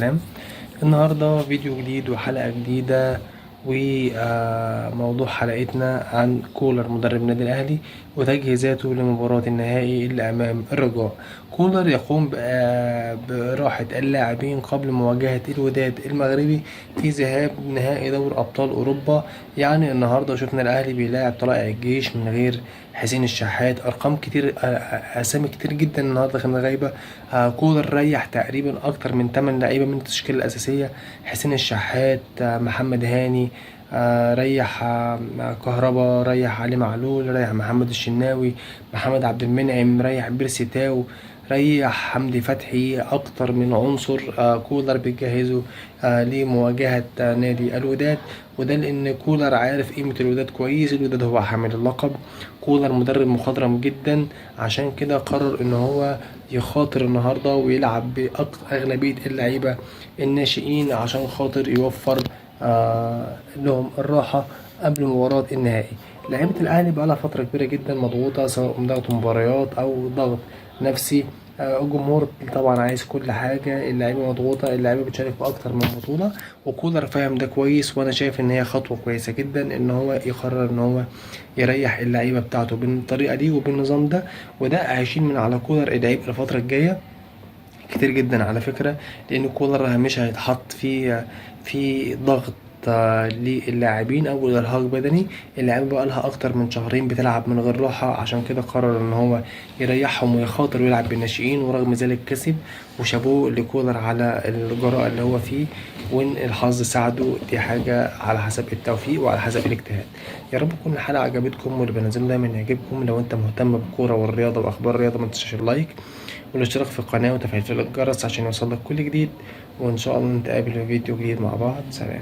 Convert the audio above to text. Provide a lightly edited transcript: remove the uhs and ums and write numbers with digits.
تمام. النهاردة فيديو جديد وحلقة جديدة، وموضوع حلقتنا عن كولر مدرب النادي الأهلي وتجهيزاته لمباراة النهائي اللي أمام الرجاء. كولر يقوم براحة اللاعبين قبل مواجهة الوداد المغربي في ذهاب نهائي دوري أبطال أوروبا. يعني النهاردة شفنا الأهلي بيلاعب طلائع الجيش من غير حسين الشحات، أرقام كتير، أسامي كتير جدا النهاردة كانت غايبة. كولر ريح تقريبا أكتر من 8 لعيبة من التشكيلة الأساسية: حسين الشحات، محمد هاني، ريح كهربا، ريح علي معلول، ريح محمد الشناوي، محمد عبد المنعم، ريح بيرسي تاو، ريح حمدي فتحي. أكتر من عنصر كولر بيجهزه لمواجهة نادي الوداد. وده لأن كولر عارف قيمة الوداد كويس. الوداد هو حامل اللقب. كولر مدرب مخضرم جدا، عشان كده قرر إن هو يخاطر النهاردة ويلعب بأغلبية اللعيبة الناشئين عشان خاطر يوفر لهم الراحة قبل مباراة النهائي. لعيبة الأهلي بقالها فترة كبيرة جدا مضغوطة، سواء من ضغط مباريات أو ضغط نفسي. الجمهور طبعا عايز كل حاجة، اللعيبة مضغوطة، اللعيبة بتشارك في أكتر من بطولة، وكولر فاهم ده كويس. وأنا شايف إن هي خطوة كويسة جدا إن هو يقرر إن هو يريح اللعيبة بتاعته بالطريقة دي وبالنظام ده. وده هيشيل من على كولر العبء الفترة الجاية كتير جدا على فكرة، لأن كولر مش هيتحط في ضغط للاعبين او الارهاق بدني. اللعيبه بقى لها اكتر من شهرين بتلعب من غير راحه، عشان كده قرر ان هو يريحهم ويخاطر ويلعب بالناشئين، ورغم ذلك كسب. وشابوه لكولر على الجراءه اللي هو فيه، وان الحظ ساعده، دي حاجه على حسب التوفيق وعلى حسب الاجتهاد. يا رب تكون الحلقه عجبتكم، واللي بنزله دايما يعجبكم. لو انت مهتم بالكوره والرياضه واخبار الرياضه ما تنساش اللايك والاشتراك في القناه وتفعيل الجرس عشان يوصلك كل جديد. وان شاء الله نتقابل في فيديو جديد مع بعض. سلام.